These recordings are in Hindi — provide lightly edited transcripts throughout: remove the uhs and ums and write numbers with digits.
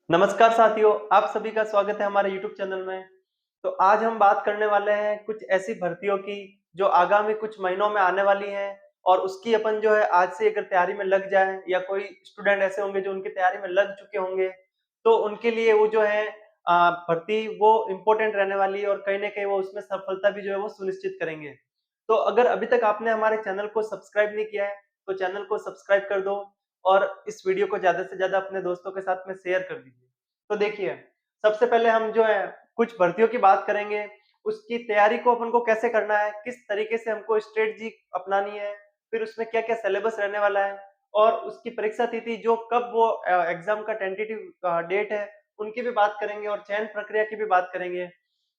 नमस्कार साथियों, आप सभी का स्वागत है हमारे YouTube चैनल में। तो आज हम बात करने वाले हैं कुछ ऐसी भर्तियों की जो आगामी कुछ महीनों में आने वाली हैं और उसकी अपन जो है आज से अगर तैयारी में लग जाए या कोई स्टूडेंट ऐसे होंगे जो उनकी तैयारी में लग चुके होंगे, तो उनके लिए वो जो है भर्ती वो इम्पोर्टेंट रहने वाली है और कहीं न कहीं वो उसमें सफलता भी जो है वो सुनिश्चित करेंगे। तो अगर अभी तक आपने हमारे चैनल को सब्सक्राइब नहीं किया है, तो चैनल को सब्सक्राइब कर दो और इस वीडियो को ज़्यादा से ज़्यादा अपने दोस्तों के साथ में शेयर कर दीजिए। तो देखिए, सबसे पहले हम जो है कुछ भर्तियों की बात करेंगे, उसकी तैयारी को अपन को कैसे करना है, किस तरीके से हमको स्ट्रेटजी अपनानी है, फिर उसमें क्या-क्या सिलेबस रहने वाला है और उसकी परीक्षा तिथि जो कब वो एग्ज़ाम का टेंटेटिव डेट है, उनकी भी बात करेंगे और चयन प्रक्रिया की भी बात करेंगे।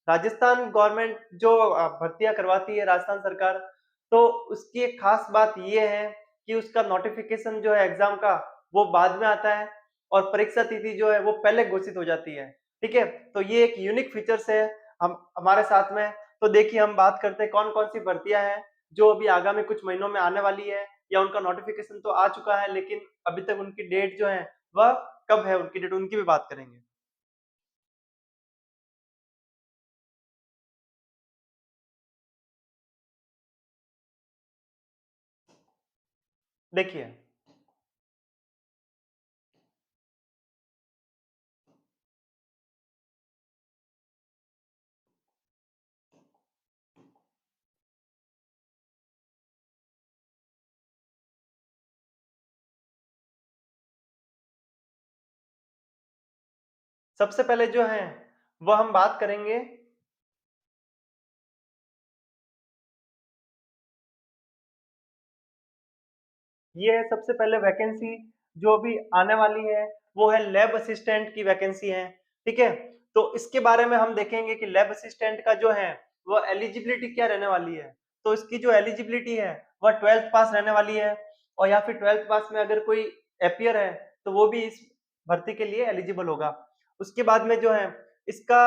राजस्थान गवर्नमेंट जो भर्तियाँ करवाती है राजस्थान सरकार, तो उसकी एक खास बात ये है कि उसका नोटिफ़िकेशन जो है एग्ज़ाम का, वो बाद में आता है और परीक्षा तिथि जो है वो पहले घोषित हो जाती है, ठीक है? तो ये एक यूनिक फीचर्स है हम हमारे साथ में। तो देखिए हम बात करते हैं कौन-कौन सी भर्तियाँ हैं, जो अभी आगामी कुछ महीनों में आने वाली है या उनका नोटिफ़िकेशन तो आ चुका है लेकिन अभी तक उनकी डेट जो है, वह कब है उनकी डेट, उनकी भी बात करेंगे। देखिए सबसे पहले जो है, वो हम बात करेंगे। ये है सबसे पहले वैकेंसी जो अभी आने वाली है, वो है लैब असिस्टेंट की वैकेंसी है, ठीक है? तो इसके बारे में हम देखेंगे कि लैब असिस्टेंट का जो है, वो एलिजिबिलिटी क्या रहने वाली है। तो इसकी जो एलिजिबिलिटी है, वह 12th पास रहने वाली है और या फिर 12th पास में अगर कोई अपीयर है, तो वो भी इस भर्ती के लिए एलिजिबल होगा। उसके बाद में जो है, इसका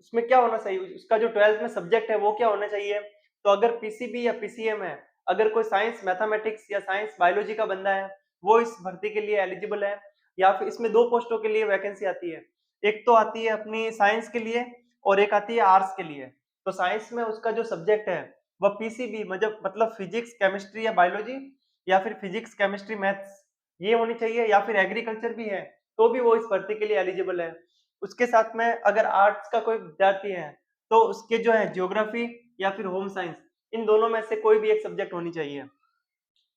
उसमें क्या होना चाहिए, उसका जो 12th में सब्जेक्ट है, वो क्या होना चाहिए? तो अगर पीसीबी या पीसीएम है, अगर कोई साइंस मैथमेटिक्स या साइंस बायोलॉजी का बंदा है, वो इस भर्ती के लिए एलिजिबल है या फिर इसमें 2 पोस्टों के लिए वैकेंसी आती है। एक तो आती है अपनी साइंस के लिए और एक आती है आर्ट्स के लिए। तो साइंस में उसका जो सब्जेक्ट है, वह पीसीबी मतलब फिजिक्स, केमिस्ट्री या बायोलॉजी या फिर फिजिक्स, केमिस्ट्री, मैथ्स ये होनी चाहिए या फिर एग्रीकल्चर भी है, तो भी वो इस भर्ती के लिए एलिजिबल है। उसके साथ में अगर आर्ट्स का कोई विद्यार्थी है, तो उसके जो है ज्योग्राफी या फिर होम साइंस इन दोनों में से कोई भी एक सब्जेक्ट होनी चाहिए।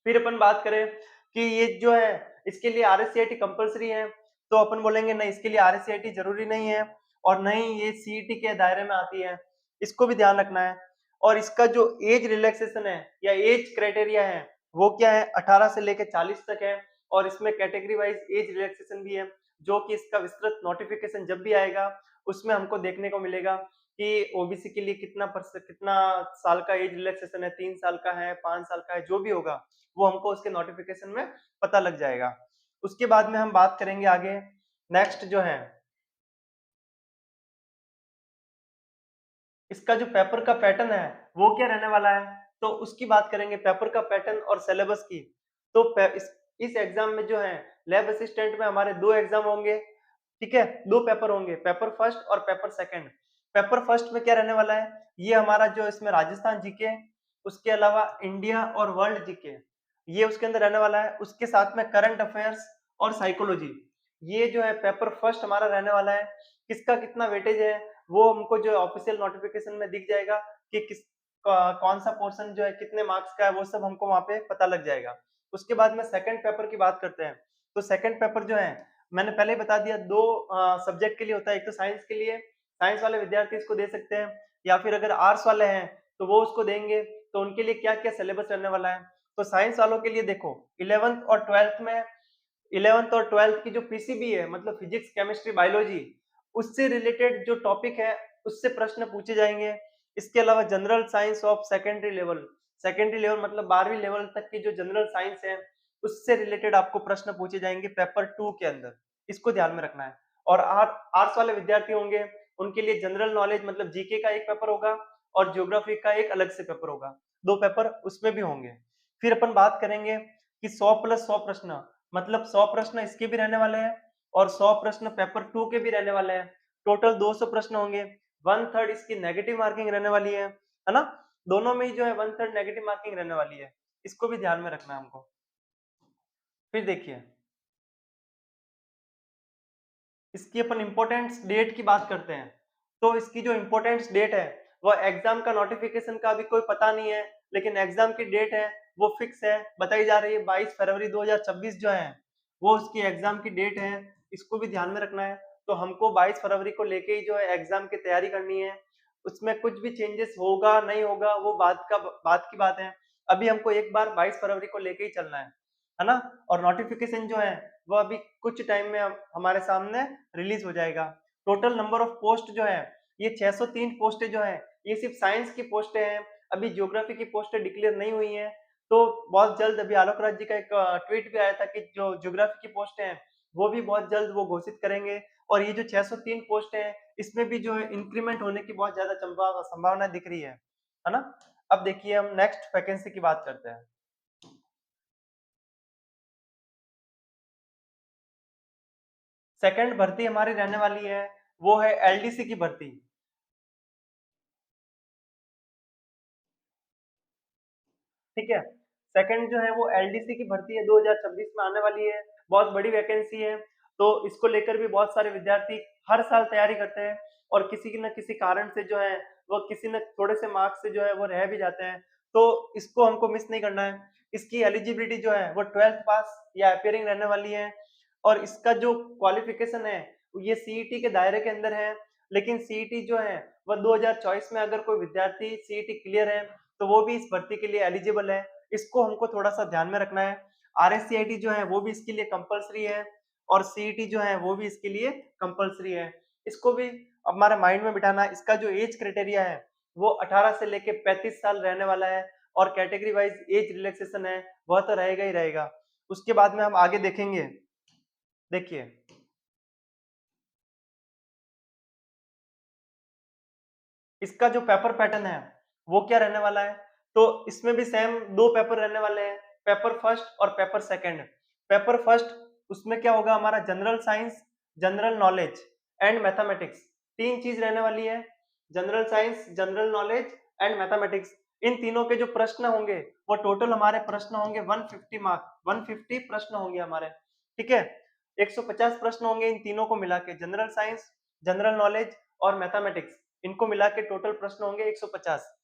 फिर अपन बात करें कि ये जो है इसके लिए आरएससीआईटी कंपल्सरी है, तो अपन बोलेंगे नहीं इसके लिए आरएससीआईटी जरूरी नहीं है और नहीं ये सीईटी के दायरे में आती है, इसको भी ध्यान रखना है। और इसका जो एज रिलैक्सेशन है या एज क्राइटेरिया है, वो क्या है 18 से लेके 40 तक है और इसमें कैटेगरी वाइज एज रिलैक्सेशन भी है, जो कि इसका विस्तृत नोटिफिकेशन जब भी आएगा उसमें हमको देखने को मिलेगा कि ओबीसी के लिए कितना साल का एज रिलैक्सेशन है, 3 साल का है, 5 साल का है, जो भी होगा वो हमको उसके नोटिफिकेशन में पता लग जाएगा। उसके बाद में हम बात करेंगे आगे। नेक्स्ट जो है इसका जो पेपर का पैटर्न है वो क्या रहने वाला है, तो उसकी बात करेंगे पेपर का पैटर्न और सिलेबस की। तो इस एग्जाम में जो है लैब असिस्टेंट में हमारे 2 एग्जाम होंगे, ठीक है? 2 पेपर होंगे, पेपर फर्स्ट और पेपर सेकंड। पेपर फर्स्ट में क्या रहने वाला है, ये हमारा जो इसमें राजस्थान जीके, उसके अलावा इंडिया और वर्ल्ड जीके, ये उसके अंदर रहने वाला है। उसके साथ में करंट अफेयर्स और साइकोलॉजी, ये जो है पेपर फर्स्ट हमारा रहने वाला है। किसका कितना वेटेज है, वो हमको जो ऑफिशियल नोटिफिकेशन में दिख जाएगा कि कौन सा पोर्शन जो है कितने मार्क्स का है, वो सब हमको वहां पे पता लग जाएगा। उसके बाद में सेकंड पेपर की बात करते हैं। तो सेकंड पेपर जो है मैंने पहले ही बता दिया, दो सब्जेक्ट के लिए होता है। एक तो साइंस के लिए, साइंस वाले विद्यार्थी इसको दे सकते हैं या फिर अगर आर्ट्स वाले हैं तो वो उसको देंगे। तो उनके लिए क्या क्या सिलेबस रहने वाला है, तो साइंस वालों के लिए देखो 11th और 12th में, 11th और 12th की जो पीसीबी है मतलब फिजिक्स, केमिस्ट्री, बायोलॉजी, उससे रिलेटेड जो टॉपिक है उससे प्रश्न पूछे जाएंगे। इसके अलावा general science of secondary level मतलब 12वीं लेवल तक की जो जनरल साइंस है उससे रिलेटेड आपको प्रश्न पूछे जाएंगे पेपर 2 के अंदर, इसको ध्यान में रखना है। और आर्ट्स वाले विद्यार्थी होंगे उनके लिए जनरल नॉलेज मतलब जीके का एक पेपर होगा और ज्योग्राफी का एक अलग से पेपर होगा, 2 पेपर उसमें भी होंगे। फिर अपन बात करेंगे कि 100 प्लस 100 प्रश्न मतलब 100 प्रश्न इसके भी रहने वाले हैं और 100 प्रश्न पेपर 2 के भी रहने वाले हैं। टोटल 200 प्रश्न होंगे। 1/3 इसकी नेगेटिव मार्किंग रहने वाली है ना? दोनों में ही जो है 1/3 नेगेटिव मार्किंग रहने वाली है। इसको भी ध्यान में रखना है हमको। फिर देखिए, इसकी अपन इम्पोर्टेंस डेट की बात करते हैं। तो इसकी जो इम्पोर्टेंस डेट है, वह एग्जाम का नोटिफिकेशन का अभी कोई पता नहीं है, लेकिन एग्जाम की डेट है वो फिक्स है, बताई जा रही है 22 फरवरी 2026 जो है, वो उसकी एग्जाम की डेट है। इसको भी ध्यान में रखना है। तो हमको 22 फरवरी को लेके ही जो है एग्जाम की तैयारी करनी है। उसमें कुछ भी चेंजेस होगा नहीं होगा वो बात की बात है। अभी हमको एक बार 22 फरवरी को लेके ही चलना है ना? और नोटिफिकेशन जो है वो अभी कुछ टाइम में हमारे सामने रिलीज हो जाएगा। टोटल नंबर ऑफ पोस्ट जो है ये 603 पोस्टें जो है, ये सिर्फ साइंस की पोस्टें हैं। अभी ज्योग्राफी की पोस्टें डिक्लेयर नहीं हुई हैं। तो बहुत जल्द अभी आलोक राज जी का एक ट्वीट भी आया था कि जो ज्योग्राफी की पोस्टें हैं वो भी बहुत जल्द वो घोषित करेंगे। और ये जो 603 पोस्टें हैं इसमें भी जो है इंक्रीमेंट होने की बहुत ज्यादा संभावना दिख रही है ना? अब देखिए हम नेक्स्ट वैकेंसी की बात करते हैं। सेकंड भर्ती हमारी रहने वाली है वो है एलडीसी की भर्ती। ठीक है, सेकंड जो है वो एलडीसी की भर्ती है 2026 में आने वाली है। बहुत बड़ी वैकेंसी है। तो इसको लेकर भी बहुत सारे विद्यार्थी हर साल तैयारी करते हैं और किसी न किसी कारण से जो है वो किसी न थोड़े से मार्क्स से जो है वो रह भी जाते हैं। तो इसको हमको मिस नहीं करना है। इसकी एलिजिबिलिटी जो है वो 12th पास या अपियरिंग रहने वाली है। और इसका जो क्वालिफिकेशन है ये सीईटी के दायरे के अंदर है। लेकिन सीईटी जो है वह 2024 में अगर कोई विद्यार्थी सीईटी क्लियर है तो वो भी इस भर्ती के लिए एलिजिबल है। इसको हमको थोड़ा सा ध्यान में रखना है। आरएससीआईटी जो है वो भी इसके लिए कंपलसरी है और सीईटी जो है वो भी इसके लिए कंपलसरी है। इसको भी हमारे माइंड में बिठाना है। इसका जो एज क्राइटेरिया है वो 18 से लेके 35 साल रहने वाला है और कैटेगरी वाइज एज रिलैक्सेशन है वह तो रहेगा ही रहेगा। उसके बाद में हम आगे देखेंगे। देखिए, इसका जो पेपर पैटर्न है वो क्या रहने वाला है? तो इसमें भी सेम दो पेपर रहने वाले हैं, पेपर फर्स्ट और पेपर सेकंड। पेपर फर्स्ट उसमें क्या होगा, हमारा general science, general knowledge and mathematics, तीन चीज रहने वाली है। General science, general knowledge and mathematics, इन तीनों के जो प्रश्न होंगे वो टोटल हमारे प्रश्न होंगे 150 मार्क, 150 प्रश्न होंगे हमारे। ठीक है, 150 प्रश्न होंगे इन तीनों को मिला के, जनरल साइंस, जनरल नॉलेज और मैथमेटिक्स, इनको मिला के टोटल प्रश्न होंगे 150।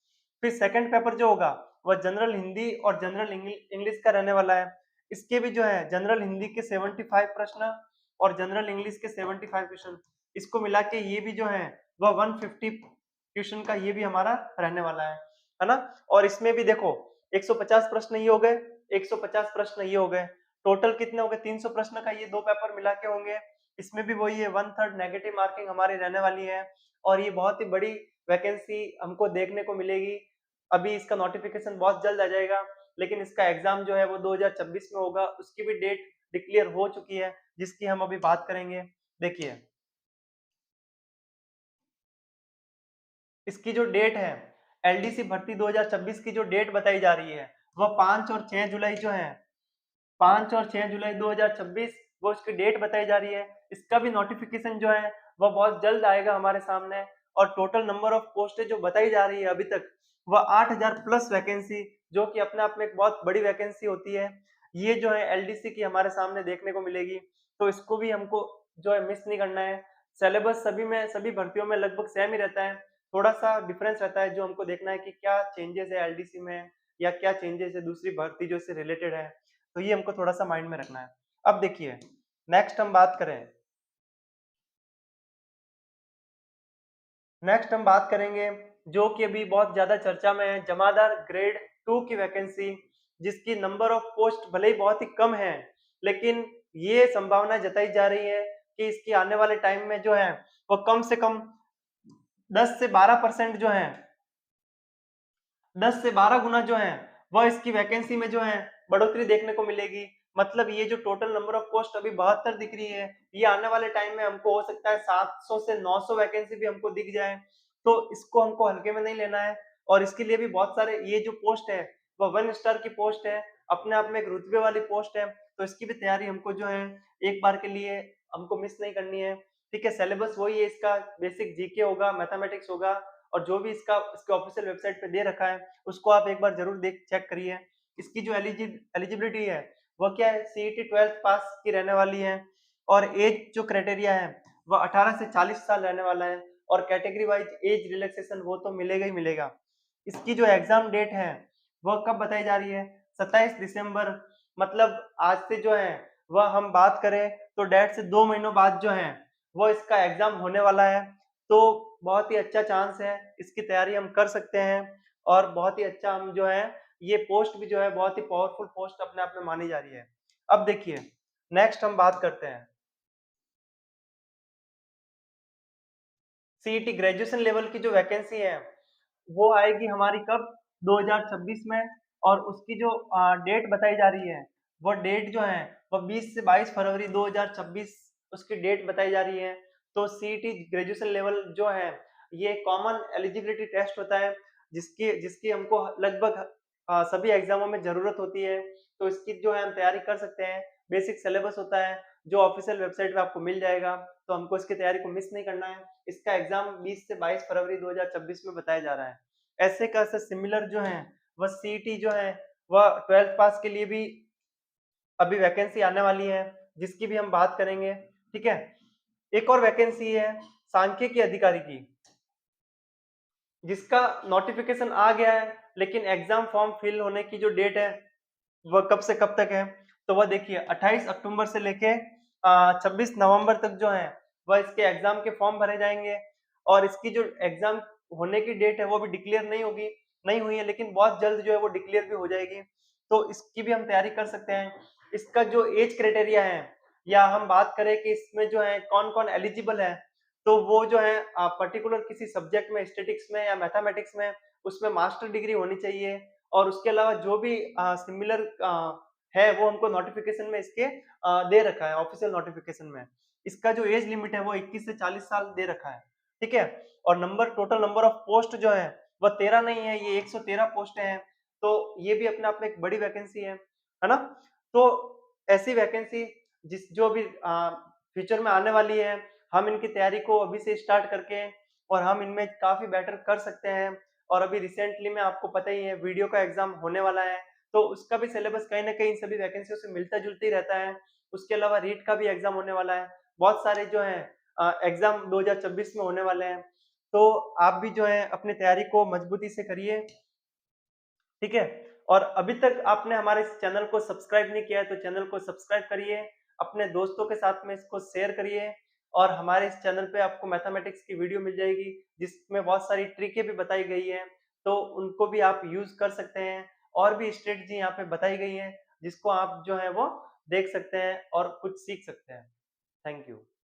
फिर सेकंड पेपर जो होगा वह जनरल हिंदी और जनरल इंग्लिश का रहने वाला है। इसके भी जो है जनरल हिंदी के 75 प्रश्न और जनरल इंग्लिश के 75 क्वेश्चन, इसको मिला के ये भी जो है वह 150 क्वेश्चन का ये भी हमारा रहने वाला है ना? और इसमें भी देखो 150 प्रश्न ये हो गए, 150 प्रश्न ये हो गए, टोटल कितने हो गए, 300 प्रश्न का ये दो पेपर मिला के होंगे। इसमें भी वही है, 1/3 नेगेटिव मार्किंग हमारी रहने वाली है। और ये बहुत ही बड़ी वैकेंसी हमको देखने को मिलेगी। अभी इसका नोटिफिकेशन बहुत जल्द आ जाएगा, लेकिन इसका एग्जाम जो है वो 2026 में होगा। उसकी भी डेट डिक्लेयर हो चुकी है जिसकी हम अभी बात करेंगे। देखिए, इसकी जो डेट है, एलडीसी भर्ती 2026 की जो डेट बताई जा रही है वह 5 और 6 जुलाई जो है, 5 और 6 जुलाई 2026 वो इसकी डेट बताई जा रही है। इसका भी नोटिफिकेशन जो है वह बहुत जल्द आएगा हमारे सामने। और टोटल नंबर ऑफ पोस्टें जो बताई जा रही है अभी तक वह 8000 प्लस वैकेंसी, जो कि अपने आप में एक बहुत बड़ी वैकेंसी होती है, ये जो है एलडीसी की हमारे सामने देखने को मिलेगी। तो इसको भी हमको जो है मिस नहीं करना है। सिलेबस सभी में, सभी भर्तियों में लगभग सेम ही रहता है। थोड़ा सा डिफरेंस रहता है जो हमको देखना है कि क्या चेंजेस है एलडीसी में या क्या चेंजेस है दूसरी भर्ती जो इससे रिलेटेड है। तो ये हमको थोड़ा सा माइंड में रखना है। अब देखिए, नेक्स्ट हम बात करें, नेक्स्ट हम बात करेंगे जो कि अभी बहुत ज्यादा चर्चा में है, जमादार ग्रेड 2 की वैकेंसी, जिसकी नंबर ऑफ पोस्ट भले ही बहुत ही कम है, लेकिन ये संभावना जताई जा रही है कि इसकी आने वाले टाइम में जो है वो कम से कम 10 से 12% जो है, 10 से 12 गुना जो है वह इसकी वैकेंसी में जो है बढ़ोतरी देखने को मिलेगी। मतलब ये जो टोटल नंबर ऑफ पोस्ट अभी 72 दिख रही है, ये आने वाले टाइम में हमको हो सकता है 700 से 900 वैकेंसी भी हमको दिख जाए। तो इसको हमको हल्के में नहीं लेना है। और इसके लिए भी बहुत सारे, ये जो पोस्ट है वह 1 स्टार की पोस्ट है, अपने आप में एक रुतबे वाली पोस्ट है। तो इसकी भी तैयारी हमको जो है एक बार के लिए हमको मिस नहीं करनी है। ठीक है, सिलेबस वही है इसका, बेसिक जीके होगा, मैथमेटिक्स होगा, और जो भी इसके ऑफिशियल वेबसाइट पे दे रखा है उसको आप एक बार जरूर देख चेक करिए। इसकी जो एलिजिबिलिटी है वह क्या है, सीईटी 12th पास की रहने वाली है, और एज जो क्राइटेरिया है वह 18 से 40 साल रहने वाला है, और कैटेगरी वाइज एज रिलैक्सेशन वो तो मिलेगा ही मिलेगा। इसकी जो एग्जाम डेट है वह कब बताई जा रही है, 27 दिसंबर, मतलब आज से जो है वह हम बात करें तो डेट से 2 महीनों बाद जो है वो इसका एग्जाम होने वाला है। तो बहुत ही अच्छा चांस है, इसकी तैयारी हम कर सकते हैं, और बहुत ही अच्छा हम जो है ये पोस्ट भी जो है बहुत ही पावरफुल पोस्ट अपने आप में मानी जा रही है। अब देखिए, नेक्स्ट हम बात करते हैं सीईटी ग्रेजुएशन लेवल की जो वैकेंसी है वो आएगी हमारी कब, 2026 में, और उसकी जो डेट बताई जा रही है वो डेट जो है वो 20 से 22 फरवरी 2026 उसकी डेट बताई जा रही है। तो सीईटी ग्रेजुएशन लेवल जो है ये कॉमन एलिजिबिलिटी टेस्ट होता है, जिसकी जिसकी हमको लगभग सभी एग्जामों में जरूरत होती है। तो इसकी जो है हम तैयारी कर सकते हैं, बेसिक सिलेबस होता है जो ऑफिशियल वेबसाइट पे आपको मिल जाएगा, तो हमको इसकी तैयारी को मिस नहीं करना है। इसका एग्जाम 20 से 22 फरवरी 2026 में बताया जा रहा है। ऐसे का ऐसे सिमिलर जो है वह सीईटी जो है वह 12th पास के लिए भी अभी वैकेंसी आने वाली है, जिसकी भी हम बात करेंगे। ठीक है, एक और वैकेंसी है सांख्यिकी अधिकारी की, जिसका नोटिफिकेशन आ गया है, लेकिन एग्जाम फॉर्म फिल होने की जो डेट है वह कब से कब तक है, तो वह देखिए 28 अक्टूबर से लेके 26 नवंबर तक जो है वह इसके एग्जाम के फॉर्म भरे जाएंगे। और इसकी जो एग्जाम होने की डेट है वो भी डिक्लेयर नहीं हुई है, लेकिन बहुत जल्द जो है वो डिक्लेयर भी हो जाएगी। तो इसकी भी हम तैयारी कर सकते हैं। इसका जो एज क्राइटेरिया है, या हम बात करें कि इसमें जो है कौन कौन एलिजिबल है, तो वो जो है पर्टिकुलर किसी सब्जेक्ट में, स्टेटिक्स में या मैथमेटिक्स में, उसमें मास्टर डिग्री होनी चाहिए। और उसके अलावा जो भी सिमिलर है वो हमको नोटिफिकेशन में इसके दे रखा है, ऑफिशियल नोटिफिकेशन में इसका जो एज लिमिट है वो 21 से 40 साल दे रखा है। ठीक है, और टोटल नंबर ऑफ पोस्ट जो है वह 13 नहीं है, ये 113 पोस्ट हैं। तो ये भी अपने आप में एक बड़ी वैकेंसी है ना। तो ऐसी वैकेंसी जिस जो भी फ्यूचर में आने वाली है, हम इनकी तैयारी को अभी से स्टार्ट करके और हम इनमें काफी बेटर कर सकते हैं। और अभी रिसेंटली में आपको पता ही है वीडियो का एग्जाम होने वाला है, तो उसका भी सिलेबस कहीं ना कहीं इन सभी वैकेंसियों से मिलता जुलता ही रहता है। उसके अलावा रीट का भी एग्जाम होने वाला है, बहुत सारे जो है एग्जाम 2026 में होने वाले हैं। तो आप भी जो है अपनी तैयारी को मजबूती से करिए। ठीक है, और अभी तक आपने हमारे इस चैनल को सब्सक्राइब नहीं किया है तो चैनल को सब्सक्राइब करिए, अपने दोस्तों के साथ में इसको शेयर करिए। और हमारे इस चैनल पे आपको मैथमेटिक्स की वीडियो मिल जाएगी जिसमें बहुत सारी ट्रिकें भी बताई गई हैं, तो उनको भी आप यूज कर सकते हैं। और भी स्ट्रेटजी यहाँ पे बताई गई हैं जिसको आप जो है वो देख सकते हैं और कुछ सीख सकते हैं। Thank you.